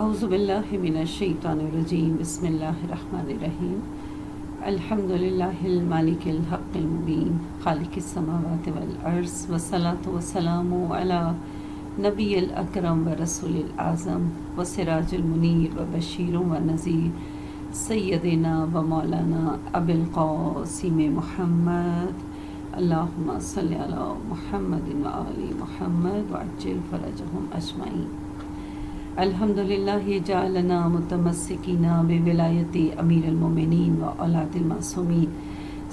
اعوذ باللہ من الشیطان الرجیم بسم اللہ الرحمن الرحیم الحمد للہ المالک الحق المبین خالق السماوات والارض والصلاة والسلام علی نبی الاکرم و رسول الاعظم و سراج المنیر و بشیر و نذیر سیدنا و مولانا ابی القاسم محمد اللہم صلی علی محمد و آل محمد وعجل فرجہم اجمعین۔ الحمدللہ جعلنا متمسکین بولایت امیر المومنین و اولاد المعصومین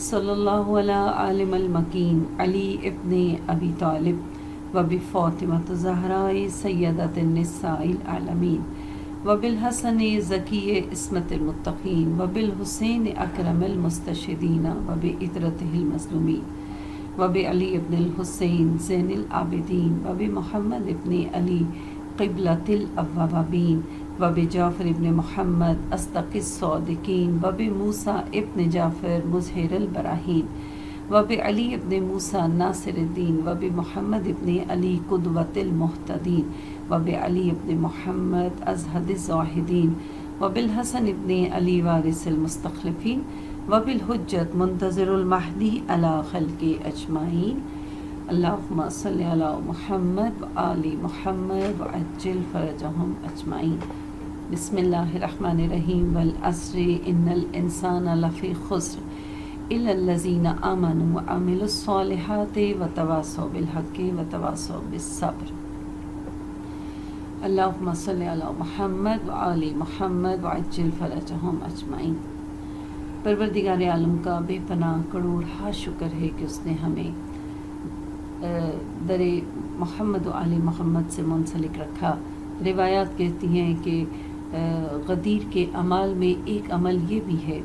صلی اللہ علی عالم المکین علی ابن ابی طالب و بفاطمۃ الزہراء سیدۃ النساء العالمین و بالحسن زکی عصمت المتقین و بالحسین اکرم المستشہدین و بعطرتہ المظلومین و بعلی ابن الحسین زین العابدین و بمحمد ابن علی قبلۃ الاوابین و بجعفر ابن محمد اصدق الصادقین و بموسیٰ ابن جعفر مظہر البراہین و بعلی ابن موسیٰ ناصر الدین و بمحمد ابن علی قدوۃ المہتدین و بعلی ابن محمد ازہد الزاہدین و بالحسن ابن علی وارث المستخلفین و بالحجت منتظر المہدی علی خلق اجمعین۔ اللہم صلی علی محمد و آل محمد وعجل فرجہم اجمعین۔ بسم اللہ الرحمن الرحیم والعصر ان الانسان لفی خسر الا الذین آمنوا وعملوا الصالحات وتواصوا بالحق وتواصوا بالصبر۔ اللہم صلی علی محمد و آل محمد وعجل فرجہم اجمعین۔ پروردگار عالم کا بے پناہ کروڑ ہا شکر ہے کہ اس نے ہمیں در محمد و آل محمد سے منسلک رکھا۔ روایات کہتی ہیں کہ غدیر کے اعمال میں ایک عمل یہ بھی ہے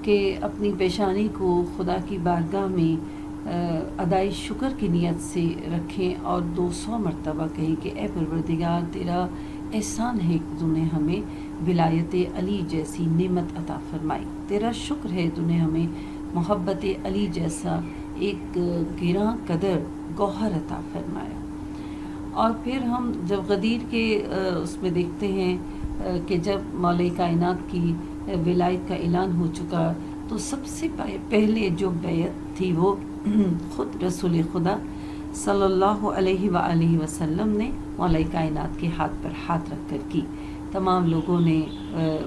کہ اپنی پیشانی کو خدا کی بارگاہ میں ادائی شکر کی نیت سے رکھیں اور 200 مرتبہ کہیں کہ اے پروردگار تیرا احسان ہے کہ تو نے ہمیں ولایت علی جیسی نعمت عطا فرمائی، تیرا شکر ہے تو نے ہمیں محبت علی جیسا ایک گراں قدر گوہر عطا فرمایا۔ اور پھر ہم جب غدیر کے اس میں دیکھتے ہیں کہ جب مولا کائنات کی ولایت کا اعلان ہو چکا تو سب سے پہلے جو بیعت تھی وہ خود رسول خدا صلی اللہ علیہ وآلہ وسلم نے مولا کائنات کے ہاتھ پر ہاتھ رکھ کر کی۔ تمام لوگوں نے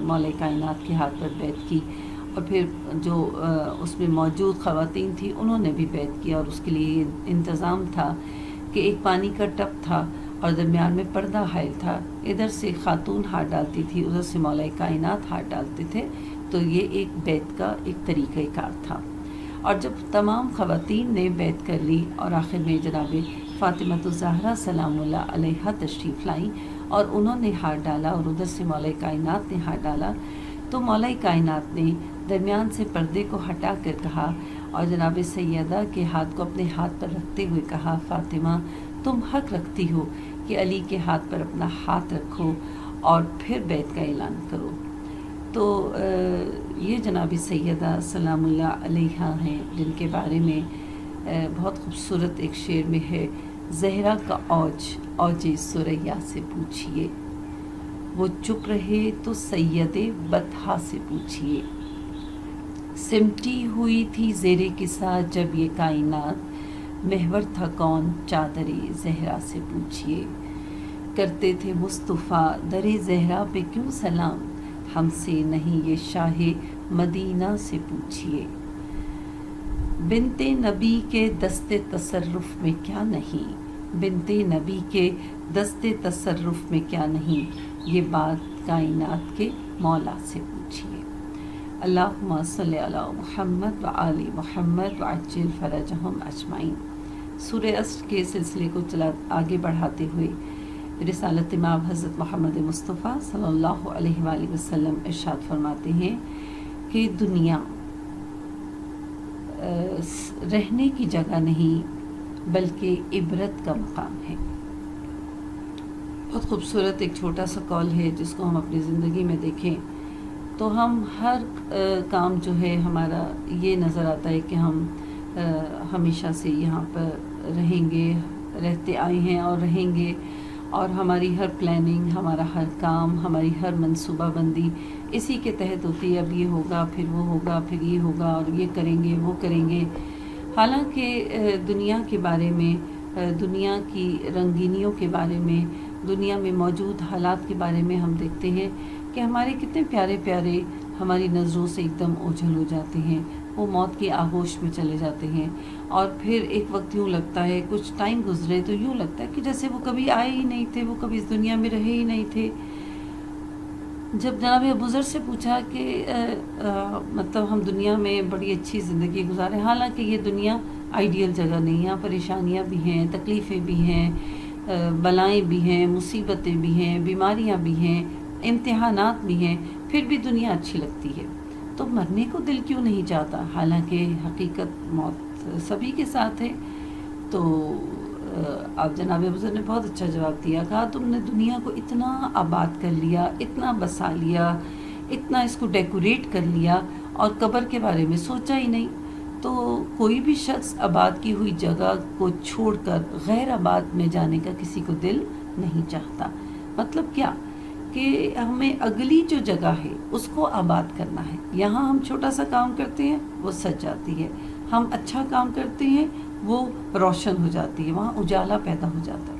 مولا کائنات کے ہاتھ پر بیعت کی، اور پھر جو اس میں موجود خواتین تھیں انہوں نے بھی بیعت کیا، اور اس کے لیے انتظام تھا کہ ایک پانی کا ٹب تھا اور درمیان میں پردہ حائل تھا، ادھر سے خاتون ہاتھ ڈالتی تھی، ادھر سے مولا کائنات ہاتھ ڈالتے تھے، تو یہ ایک بیعت کا ایک طریقہ کار تھا۔ اور جب تمام خواتین نے بیعت کر لی اور آخر میں جناب فاطمۃ الزہرا سلام اللہ علیہا تشریف لائیں اور انہوں نے ہاتھ ڈالا اور ادھر سے مولا کائنات نے ہاتھ ڈالا، تو مولا کائنات نے درمیان سے پردے کو ہٹا کر کہا اور جناب سیدہ کے ہاتھ کو اپنے ہاتھ پر رکھتے ہوئے کہا، فاطمہ تم حق رکھتی ہو کہ علی کے ہاتھ پر اپنا ہاتھ رکھو اور پھر بیعت کا اعلان کرو۔ تو یہ جناب سیدہ سلام اللہ علیہا ہیں جن کے بارے میں بہت خوبصورت ایک شعر میں ہے، زہرا کا اوج ثریا سے پوچھئے، وہ چپ رہے تو سید بطحا سے پوچھئے، سمٹی ہوئی تھی زیر کسا جب یہ کائنات، محور تھا کون چادر زہرا سے پوچھئے، کرتے تھے مصطفیٰ در زہرا پہ کیوں سلام، ہم سے نہیں یہ شاہ مدینہ سے پوچھئے، بنت نبی کے دست تصرف میں کیا نہیں، بنت نبی کے دست تصرف میں کیا نہیں، یہ بات کائنات کے مولا سے پوچھئے۔ اللہم صلی علی محمد و آل محمد وعجل فرجہم اجمعین۔ سورہ عصر کے سلسلے کو آگے بڑھاتے ہوئے رسالت مآب حضرت محمد مصطفیٰ صلی اللہ علیہ وآلہ وسلم ارشاد فرماتے ہیں کہ دنیا رہنے کی جگہ نہیں بلکہ عبرت کا مقام ہے۔ بہت خوبصورت ایک چھوٹا سا قول ہے جس کو ہم اپنی زندگی میں دیکھیں تو ہم ہر کام جو ہے ہمارا یہ نظر آتا ہے کہ ہم ہمیشہ سے یہاں پر رہیں گے، رہتے آئے ہیں اور رہیں گے، اور ہماری ہر پلاننگ، ہمارا ہر کام، ہماری ہر منصوبہ بندی اسی کے تحت ہوتی ہے. اب یہ ہوگا، پھر وہ ہوگا، پھر یہ ہوگا، اور یہ کریں گے، وہ کریں گے. حالانکہ دنیا کے بارے میں، دنیا کی رنگینیوں کے بارے میں، دنیا میں موجود حالات کے بارے میں ہم دیکھتے ہیں کہ ہمارے کتنے پیارے پیارے ہماری نظروں سے ایک دم اوجھل ہو جاتے ہیں، وہ موت کی آغوش میں چلے جاتے ہیں. اور پھر ایک وقت یوں لگتا ہے، کچھ ٹائم گزرے تو یوں لگتا ہے کہ جیسے وہ کبھی آئے ہی نہیں تھے، وہ کبھی اس دنیا میں رہے ہی نہیں تھے. جب جناب ابوذر سے پوچھا کہ مطلب ہم دنیا میں بڑی اچھی زندگی گزارے، حالانکہ یہ دنیا آئیڈیل جگہ نہیں، یہاں پریشانیاں بھی ہیں، تکلیفیں بھی ہیں، بلائیں بھی ہیں، مصیبتیں بھی ہیں، بیماریاں بھی ہیں، امتحانات بھی ہیں، پھر بھی دنیا اچھی لگتی ہے، تو مرنے کو دل کیوں نہیں چاہتا؟ حالانکہ حقیقت موت سبھی کے ساتھ ہے. تو آپ جناب ابوذر نے بہت اچھا جواب دیا. کہا تم نے دنیا کو اتنا آباد کر لیا، اتنا بسا لیا، اتنا اس کو ڈیکوریٹ کر لیا، اور قبر کے بارے میں سوچا ہی نہیں. تو کوئی بھی شخص آباد کی ہوئی جگہ کو چھوڑ کر غیر آباد میں جانے کا کسی کو دل نہیں چاہتا. مطلب کیا کہ ہمیں اگلی جو جگہ ہے اس کو آباد کرنا ہے. یہاں ہم چھوٹا سا کام کرتے ہیں، وہ سج جاتی ہے. ہم اچھا کام کرتے ہیں، وہ روشن ہو جاتی ہے، وہاں اجالا پیدا ہو جاتا ہے.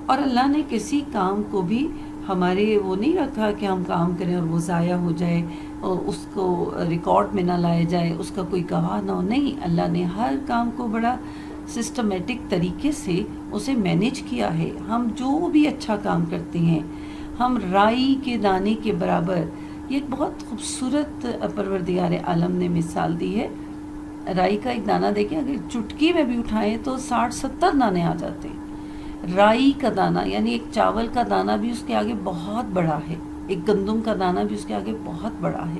اور اللہ نے کسی کام کو بھی ہمارے وہ نہیں رکھا کہ ہم کام کریں اور وہ ضائع ہو جائے، اور اس کو ریکارڈ میں نہ لایا جائے، اس کا کوئی گواہ نہ ہو. نہیں، اللہ نے ہر کام کو بڑا سسٹمیٹک طریقے سے اسے مینیج کیا ہے. ہم جو بھی اچھا کام کرتے ہیں، ہم رائی کے دانے کے برابر. یہ ایک بہت خوبصورت پروردگار عالم نے مثال دی ہے. رائی کا ایک دانہ دیکھیں، اگر چٹکی میں بھی اٹھائیں تو 60-70 دانے آ جاتے ہیں. رائی کا دانہ یعنی ایک چاول کا دانہ بھی اس کے آگے بہت بڑا ہے، ایک گندم کا دانہ بھی اس کے آگے بہت بڑا ہے.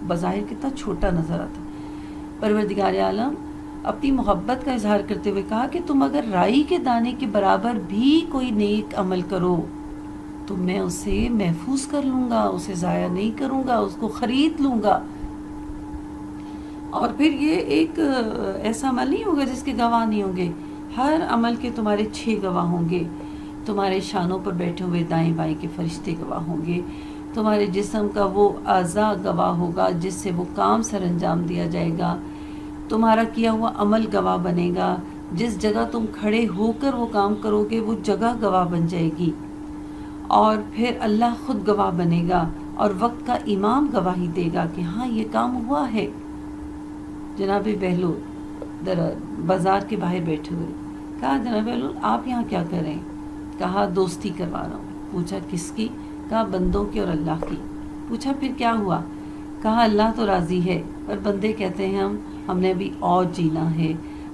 بظاہر کتنا چھوٹا نظر آتا ہے. پروردگار عالم اپنی محبت کا اظہار کرتے ہوئے کہا کہ تم اگر رائی کے دانے کے برابر بھی کوئی نیک عمل کرو تو میں اسے محفوظ کر لوں گا، اسے ضائع نہیں کروں گا، اس کو خرید لوں گا. اور پھر یہ ایک ایسا عمل نہیں ہوگا جس کے گواہ نہیں ہوں گے. ہر عمل کے تمہارے 6 گواہ ہوں گے. تمہارے شانوں پر بیٹھے ہوئے دائیں بائیں کے فرشتے گواہ ہوں گے. تمہارے جسم کا وہ اعضاء گواہ ہوگا جس سے وہ کام سر انجام دیا جائے گا. تمہارا کیا ہوا عمل گواہ بنے گا. جس جگہ تم کھڑے ہو کر وہ کام کرو گے وہ جگہ گواہ بن جائے گی. اور پھر اللہ خود گواہ بنے گا، اور وقت کا امام گواہی دے گا کہ ہاں یہ کام ہوا ہے. جناب بہلول بازار کے باہر بیٹھے ہوئے. کہا جناب بہلول آپ یہاں کیا کر رہے ہیں؟ کہا دوستی کروا رہا ہوں. پوچھا کس کی؟ کہا بندوں کی اور اللہ کی. پوچھا پھر کیا ہوا؟ کہا اللہ تو راضی ہے، پر بندے کہتے ہیں ہم نے ابھی اور جینا ہے،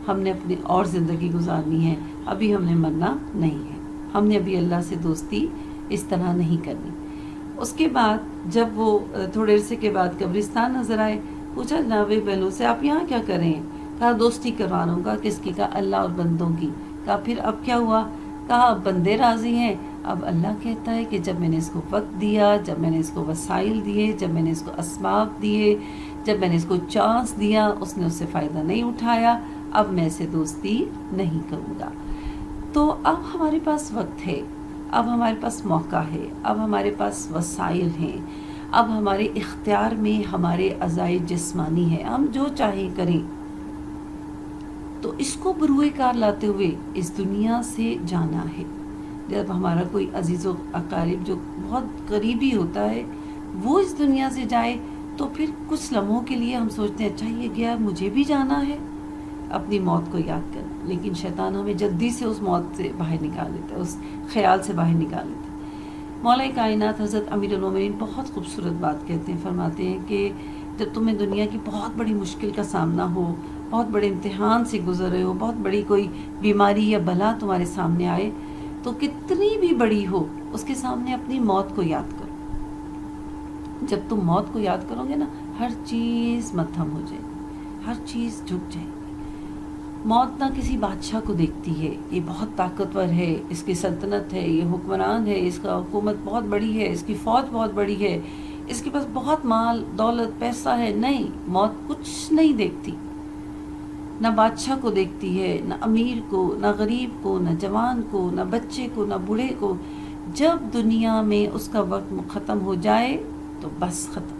ہم نے اپنی اور زندگی گزارنی ہے، ابھی ہم نے مرنا نہیں ہے، ہم نے ابھی اللہ سے دوستی اس طرح نہیں کرنی. اس کے بعد جب وہ تھوڑے عرصے کے بعد قبرستان نظر آئے، پوچھا جناب بہلول سے آپ یہاں کیا کر رہے ہیں؟ کہا دوستی کروا رہا ہوں. کہا کس کی؟ کہا اللہ اور بندوں کی. کہا پھر اب کیا ہوا؟ کہا اب بندے راضی ہیں. اب اللہ کہتا ہے کہ جب میں نے اس کو وقت دیا، جب میں نے اس کو وسائل دیے، جب میں نے اس کو اسباب دیے، جب میں نے اس کو چانس دیا، اس نے اس سے فائدہ نہیں اٹھایا، اب میں اسے دوستی نہیں کروں گا. تو اب ہمارے پاس وقت ہے، اب ہمارے پاس موقع ہے، اب ہمارے پاس وسائل ہیں، اب ہمارے اختیار میں ہمارے اعضائے جسمانی ہیں، ہم جو چاہیں کریں. تو اس کو بروئے کار لاتے ہوئے اس دنیا سے جانا ہے. جب ہمارا کوئی عزیز و اقارب جو بہت قریبی ہوتا ہے وہ اس دنیا سے جائے تو پھر کچھ لمحوں کے لیے ہم سوچتے ہیں اچھا یہ گیا، مجھے بھی جانا ہے، اپنی موت کو یاد کرنا. لیکن شیطان ہمیں جلدی سے اس موت سے باہر نکال لیتا ہے، اس خیال سے باہر نکال لیتا ہے. مولا کائنات حضرت امیر المومنین بہت خوبصورت بات کہتے ہیں، فرماتے ہیں کہ جب تمہیں دنیا کی بہت بڑی مشکل کا سامنا ہو، بہت بڑے امتحان سے گزر رہے ہو، بہت بڑی کوئی بیماری یا بلا تمہارے سامنے آئے، تو کتنی بھی بڑی ہو اس کے سامنے اپنی موت کو یاد کرو. جب تم موت کو یاد کرو گے نا، ہر چیز متھم ہو جائے گی، ہر چیز جھک جائے گی. موت نہ کسی بادشاہ کو دیکھتی ہے، یہ بہت طاقتور ہے، اس کی سلطنت ہے، یہ حکمران ہے، اس کا حکومت بہت بڑی ہے، اس کی فوج بہت بڑی ہے، اس کے پاس بہت مال دولت پیسہ ہے. نہیں، موت کچھ نہیں دیکھتی. نہ بادشاہ کو دیکھتی ہے، نہ امیر کو، نہ غریب کو، نہ جوان کو، نہ بچے کو، نہ بوڑھے کو. جب دنیا میں اس کا وقت ختم ہو جائے تو بس ختم.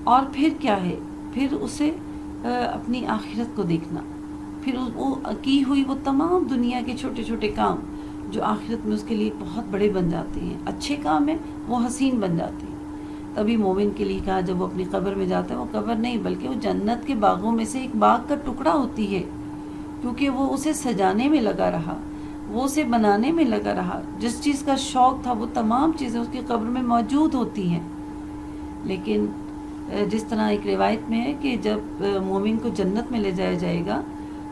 اور پھر کیا ہے؟ پھر اسے اپنی آخرت کو دیکھنا. پھر وہ کی ہوئی وہ تمام دنیا کے چھوٹے چھوٹے کام جو آخرت میں اس کے لیے بہت بڑے بن جاتے ہیں، اچھے کام ہیں، وہ حسین بن جاتے ہیں. تبھی مومن کے لیے کہا جب وہ اپنی قبر میں جاتا ہے، وہ قبر نہیں بلکہ وہ جنت کے باغوں میں سے ایک باغ کا ٹکڑا ہوتی ہے، کیونکہ وہ اسے سجانے میں لگا رہا، وہ اسے بنانے میں لگا رہا. جس چیز کا شوق تھا وہ تمام چیزیں اس کی قبر میں موجود ہوتی ہیں. لیکن جس طرح ایک روایت میں ہے کہ جب مومن کو جنت میں لے جایا جائے گا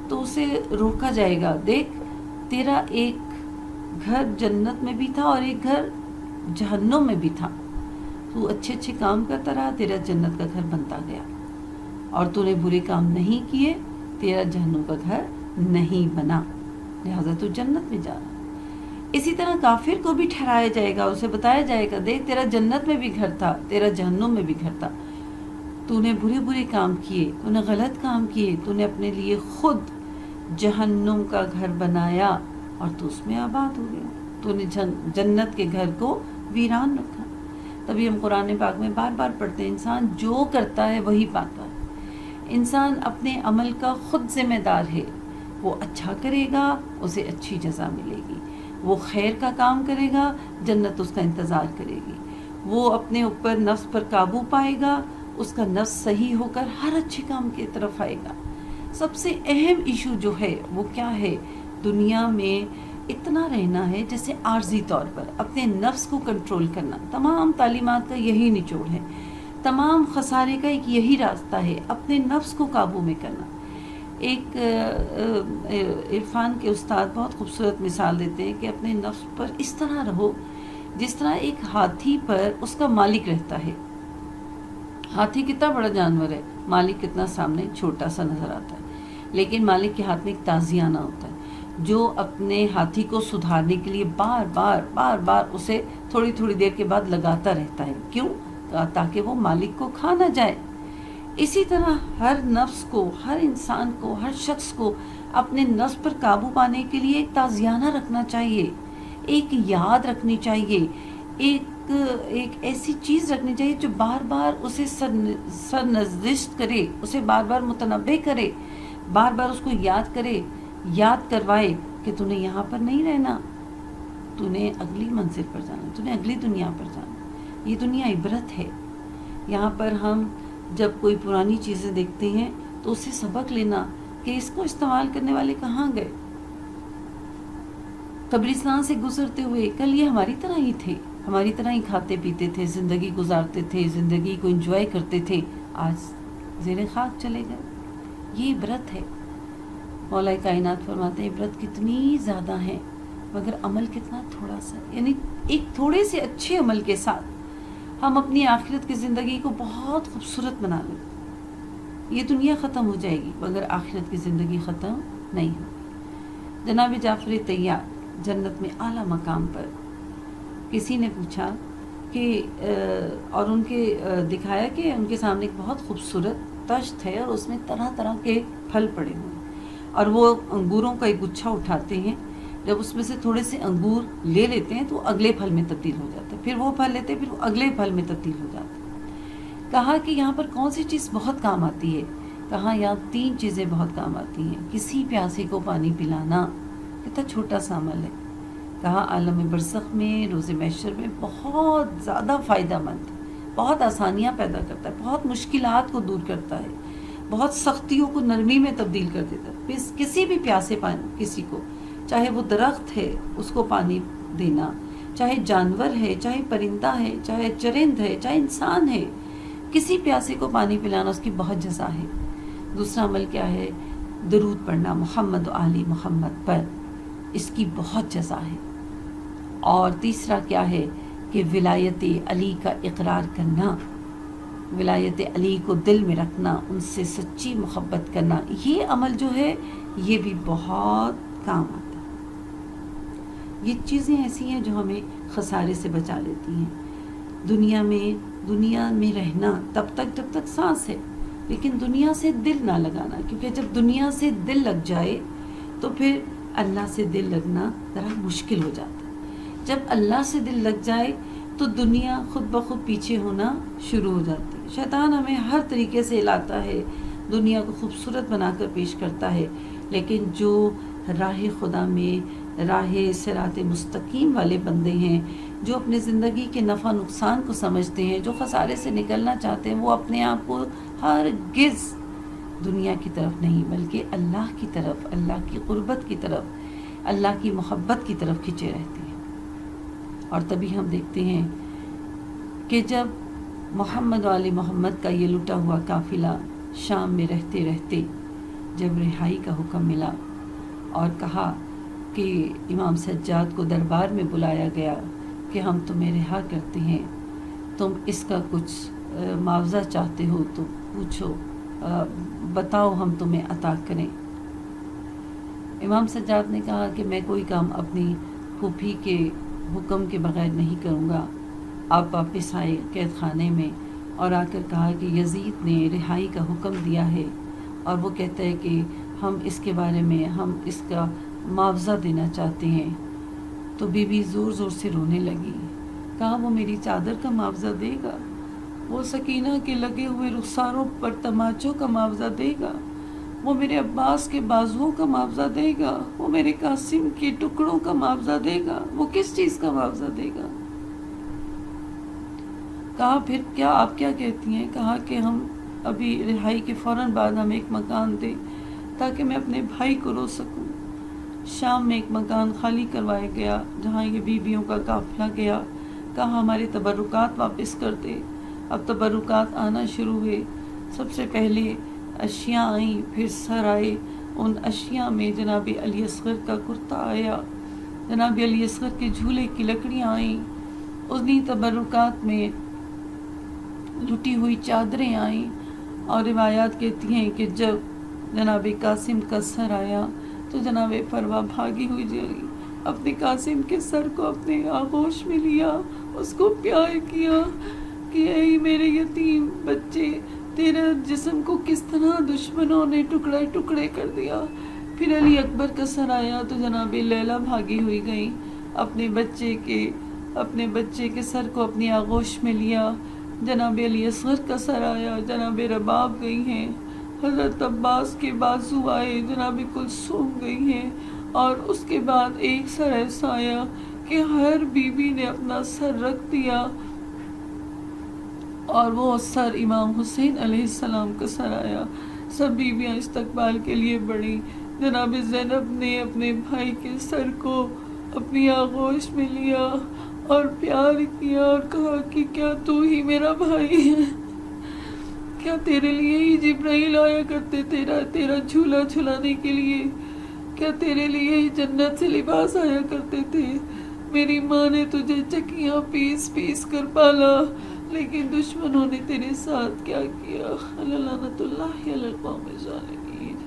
تو اسے روکا جائے گا، دیکھ تیرا ایک گھر جنت میں بھی تھا اور ایک گھر جہنم میں بھی تھا. تو اچھے اچھے کام کرتا رہا، تیرا جنت کا گھر بنتا گیا، اور تو نے برے کام نہیں کیے، تیرا جہنم کا گھر نہیں بنا، لہذا تو جنت میں جا رہا. اسی طرح کافر کو بھی ٹھہرایا جائے گا، اسے بتایا جائے گا دیکھ تیرا جنت میں بھی گھر تھا، تیرا جہنم میں بھی گھر تھا. تو نے برے کام کیے، تو نے غلط کام کیے، تو نے اپنے لیے خود جہنم کا گھر بنایا اور تو اس میں آباد ہو گیا. تو نے جنت کے گھر کو ویران رکھا. تبھی ہم قرآن پاک میں بار بار پڑھتے ہیں انسان جو کرتا ہے وہی پاتا ہے. انسان اپنے عمل کا خود ذمہ دار ہے. وہ اچھا کرے گا اسے اچھی جزا ملے گی، وہ خیر کا کام کرے گا جنت اس کا انتظار کرے گی. وہ اپنے اوپر نفس پر قابو پائے گا، اس کا نفس صحیح ہو کر ہر اچھے کام کی طرف آئے گا. سب سے اہم ایشو جو ہے وہ کیا ہے؟ دنیا میں اتنا رہنا ہے جیسے عارضی طور پر اپنے نفس کو کنٹرول کرنا. تمام تعلیمات کا یہی نچوڑ ہے، تمام خسارے کا ایک یہی راستہ ہے، اپنے نفس کو قابو میں کرنا. ایک عرفان کے استاد بہت خوبصورت مثال دیتے ہیں کہ اپنے نفس پر اس طرح رہو جس طرح ایک ہاتھی پر اس کا مالک رہتا ہے. ہاتھی کتنا بڑا جانور ہے، مالک کتنا سامنے چھوٹا سا نظر آتا ہے، لیکن مالک کے ہاتھ میں ایک تازیانہ ہوتا ہے جو اپنے ہاتھی کو سدھارنے کے لیے بار بار اسے تھوڑی تھوڑی دیر کے بعد لگاتا رہتا ہے. کیوں؟ تاکہ وہ مالک کو کھا نہ جائے. اسی طرح ہر نفس کو، ہر انسان کو، ہر شخص کو اپنے نفس پر قابو پانے کے لیے ایک تازیانہ رکھنا چاہیے، ایک یاد رکھنی چاہیے، ایک ایسی چیز رکھنی چاہیے جو بار بار اسے سرنوشت کرے، اسے بار بار متنبہ کرے، بار بار اس کو یاد کرے، یاد کروائے کہ تو نے یہاں پر نہیں رہنا، تو نے اگلی منزل پر جانا، تو نے اگلی دنیا پر جانا. یہ دنیا عبرت ہے. یہاں پر ہم جب کوئی پرانی چیزیں دیکھتے ہیں تو اس سے سبق لینا کہ اس کو استعمال کرنے والے کہاں گئے. قبرستان سے گزرتے ہوئے کل یہ ہماری طرح ہی تھے، ہماری طرح ہی کھاتے پیتے تھے، زندگی گزارتے تھے، زندگی کو انجوائے کرتے تھے، آج زیر خاک چلے گئے. یہ عبرت ہے. مولا کائنات فرماتے ہیں عبرت کتنی زیادہ ہے مگر عمل کتنا تھوڑا سا. یعنی ایک تھوڑے سے اچھے عمل کے ساتھ ہم اپنی آخرت کی زندگی کو بہت خوبصورت بنا لیں. یہ دنیا ختم ہو جائے گی مگر آخرت کی زندگی ختم نہیں ہوگی. جناب جعفر طیار جنت میں اعلیٰ مقام پر، کسی نے پوچھا کہ اور ان کے دکھایا کہ ان کے سامنے ایک بہت خوبصورت تشت ہے اور اس میں طرح طرح کے پھل پڑے ہوئے ہیں، اور وہ انگوروں کا ایک گچھا اٹھاتے ہیں، جب اس میں سے تھوڑے سے انگور لے لیتے ہیں تو اگلے پھل میں تبدیل ہو جاتے ہیں، پھر وہ پھل لیتے ہیں، پھر وہ اگلے پھل میں تبدیل ہو جاتے ہیں. کہا کہ یہاں پر کون سی چیز بہت کام آتی ہے؟ کہا یہاں 3 چیزیں بہت کام آتی ہیں. کسی پیاسے کو پانی پلانا کتنا چھوٹا سا عمل ہے. کہا عالم برزخ میں، روز محشر میں بہت زیادہ فائدہ مند، بہت آسانیاں پیدا کرتا ہے، بہت مشکلات کو دور کرتا ہے، بہت سختیوں کو نرمی میں تبدیل کر دیتا ہے. کسی بھی پیاسے پانی، کسی کو، چاہے وہ درخت ہے اس کو پانی دینا، چاہے جانور ہے، چاہے پرندہ ہے، چاہے چرند ہے، چاہے انسان ہے، کسی پیاسے کو پانی پلانا اس کی بہت جزا ہے. دوسرا عمل کیا ہے؟ درود پڑھنا محمد و آل محمد پر، اس کی بہت جزا ہے. اور تیسرا کیا ہے کہ ولایت علی کا اقرار کرنا، ولایت علی کو دل میں رکھنا، ان سے سچی محبت کرنا. یہ عمل جو ہے یہ بھی بہت کام آتا ہے. یہ چیزیں ایسی ہیں جو ہمیں خسارے سے بچا لیتی ہیں. دنیا میں رہنا تب تک جب تک سانس ہے، لیکن دنیا سے دل نہ لگانا، کیونکہ جب دنیا سے دل لگ جائے تو پھر اللہ سے دل لگنا ذرا مشکل ہو جاتا ہے۔ جب اللہ سے دل لگ جائے تو دنیا خود بخود پیچھے ہونا شروع ہو جاتی ہے۔ شیطان ہمیں ہر طریقے سے لاتا ہے، دنیا کو خوبصورت بنا کر پیش کرتا ہے، لیکن جو راہ خدا میں راہ صراط مستقیم والے بندے ہیں، جو اپنے زندگی کے نفع نقصان کو سمجھتے ہیں، جو خسارے سے نکلنا چاہتے ہیں، وہ اپنے آپ کو ہرگز دنیا کی طرف نہیں بلکہ اللہ کی طرف، اللہ کی قربت کی طرف، اللہ کی محبت کی طرف کھنچے رہتے ہیں۔ اور تبھی ہم دیکھتے ہیں کہ جب محمد و آل محمد کا یہ لٹا ہوا قافلہ شام میں رہتے رہتے جب رہائی کا حکم ملا اور کہا کہ امام سجاد کو دربار میں بلایا گیا کہ ہم تمہیں رہا کرتے ہیں، تم اس کا کچھ معاوضہ چاہتے ہو تو پوچھو، بتاؤ ہم تمہیں عطا کریں۔ امام سجاد نے کہا کہ میں کوئی کام اپنی پھوپھی کے حکم کے بغیر نہیں کروں گا۔ آپ واپس آئے قید خانے میں اور آ کر کہا کہ یزید نے رہائی کا حکم دیا ہے اور وہ کہتا ہے کہ ہم اس کے بارے میں ہم اس کا معاوضہ دینا چاہتے ہیں۔ تو بی بی زور زور سے رونے لگی، کہا وہ میری چادر کا معاوضہ دے گا، وہ سکینہ کے لگے ہوئے رخساروں پر تماچوں کا معاوضہ دے گا، وہ میرے عباس کے بازوؤں کا معاوضہ دے گا، وہ میرے قاسم کے ٹکڑوں کا معاوضہ دے گا، وہ کس چیز کا معاوضہ دے گا؟ کہا پھر کیا آپ کیا کہتی ہیں؟ کہا کہ ہم ابھی رہائی کے فوراً بعد ہم ایک مکان دیں تاکہ میں اپنے بھائی کو رو سکوں۔ شام میں ایک مکان خالی کروایا گیا جہاں یہ بیویوں کا قافلہ گیا، کہا ہمارے تبرکات واپس کر دے۔ اب تبرکات آنا شروع ہوئے، سب سے پہلے اشیاء آئیں، پھر سر آئے، ان اشیاء میں جناب علی اصغر کا کرتا آیا، جناب علی اصغر کے جھولے کی لکڑیاں آئیں، انہی تبرکات میں لٹی ہوئی چادریں آئیں، اور روایات کہتی ہیں کہ جب جناب قاسم کا سر آیا تو جناب فروا بھاگی ہوئی جائی، اپنے قاسم کے سر کو اپنے آغوش میں لیا، اس کو پیار کیا کہ اے میرے یتیم بچے، تیرا جسم کو کس طرح دشمنوں نے ٹکڑے ٹکڑے کر دیا۔ پھر علی اکبر کا سر آیا تو جناب لیلا بھاگی ہوئی گئی، اپنے بچے کے سر کو اپنی آغوش میں لیا۔ جناب علی اصغر کا سر آیا، جناب رباب گئی ہیں، حضرت عباس کے بازو آئے، جناب کلثوم گئی ہیں، اور اس کے بعد ایک سر ایسا آیا کہ ہر بیوی نے اپنا سر رکھ دیا، اور وہ سر امام حسین علیہ السلام کا سر آیا۔ سب بیویاں استقبال کے لیے بڑھی۔ جناب زینب نے اپنے بھائی کے سر کو اپنی آغوش میں لیا اور پیار کیا اور کہا کہ کیا تو ہی میرا بھائی ہے؟ کیا تیرے لیے ہی جبرائیل آیا کرتے تیرا جھولا جھلانے کے لیے؟ کیا تیرے لیے ہی جنت سے لباس آیا کرتے تھے؟ میری ماں نے تجھے چکیاں پیس پیس کر پالا، لیکن دشمنوں نے تیرے ساتھ کیا کیا؟ لعنت اللہ علی القوم الظالمین۔